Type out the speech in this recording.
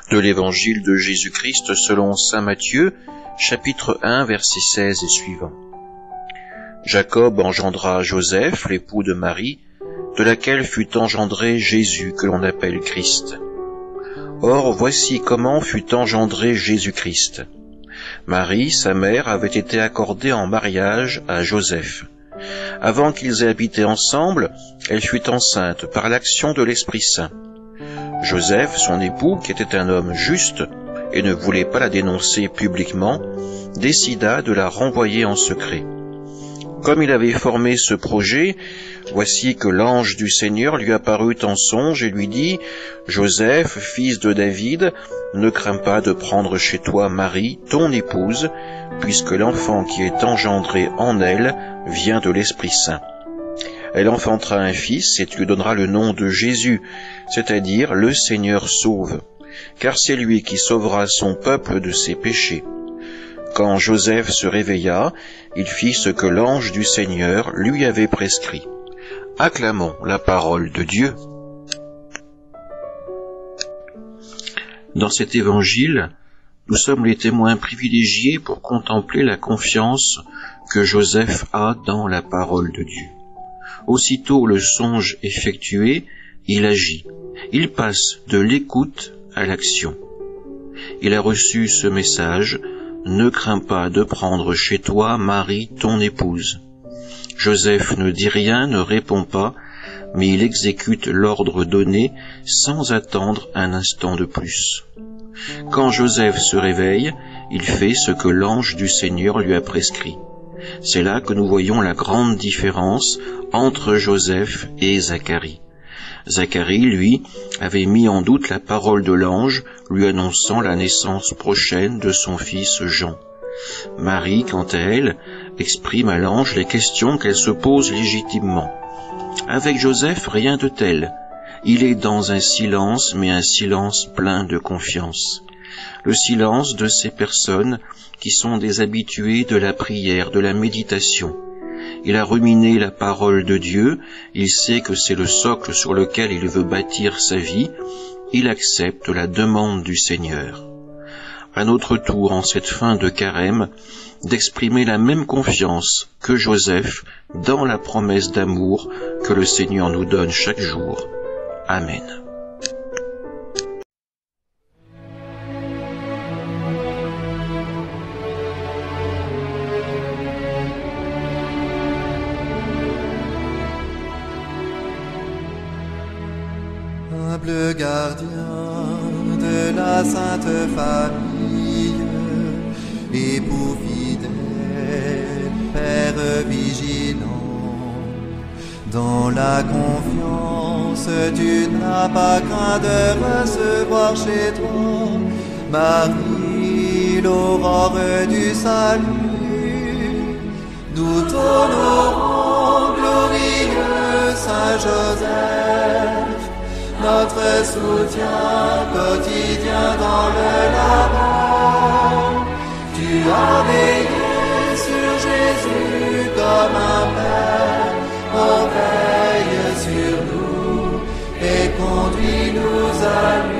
De l'Évangile de Jésus-Christ selon saint Matthieu, chapitre 1, versets 16 et suivants. Jacob engendra Joseph, l'époux de Marie, de laquelle fut engendré Jésus, que l'on appelle Christ. Or, voici comment fut engendré Jésus-Christ. Marie, sa mère, avait été accordée en mariage à Joseph. Avant qu'ils aient habité ensemble, elle fut enceinte par l'action de l'Esprit Saint. Joseph, son époux, qui était un homme juste et ne voulait pas la dénoncer publiquement, décida de la renvoyer en secret. Comme il avait formé ce projet, voici que l'ange du Seigneur lui apparut en songe et lui dit « Joseph, fils de David, ne crains pas de prendre chez toi Marie, ton épouse, puisque l'enfant qui est engendré en elle vient de l'Esprit Saint. Elle enfantera un fils et tu lui donneras le nom de Jésus, c'est-à-dire le Seigneur sauve, car c'est lui qui sauvera son peuple de ses péchés. » Quand Joseph se réveilla, il fit ce que l'ange du Seigneur lui avait prescrit. Acclamons la parole de Dieu. Dans cet évangile, nous sommes les témoins privilégiés pour contempler la confiance que Joseph a dans la parole de Dieu. Aussitôt le songe effectué, il agit. Il passe de l'écoute à l'action. Il a reçu ce message: ne crains pas de prendre chez toi Marie, ton épouse. Joseph ne dit rien, ne répond pas, mais il exécute l'ordre donné sans attendre un instant de plus. Quand Joseph se réveille, il fait ce que l'ange du Seigneur lui a prescrit. C'est là que nous voyons la grande différence entre Joseph et Zacharie. Zacharie, lui, avait mis en doute la parole de l'ange, lui annonçant la naissance prochaine de son fils Jean. Marie, quant à elle, exprime à l'ange les questions qu'elle se pose légitimement. Avec Joseph, rien de tel. Il est dans un silence, mais un silence plein de confiance. Le silence de ces personnes qui sont des habitués de la prière, de la méditation. Il a ruminé la parole de Dieu, il sait que c'est le socle sur lequel il veut bâtir sa vie, il accepte la demande du Seigneur. À notre tour, en cette fin de carême, d'exprimer la même confiance que Joseph dans la promesse d'amour que le Seigneur nous donne chaque jour. Amen. Humble gardien de la Sainte Famille, époux fidèle, Père vigilant, dans la confiance tu n'as pas craint de recevoir chez toi Marie, l'aurore du salut. Nous t'honorons, glorieux Saint Joseph, notre soutien quotidien dans le labeur. Tu as veillé sur Jésus comme un père, on veille sur nous et conduis-nous à lui.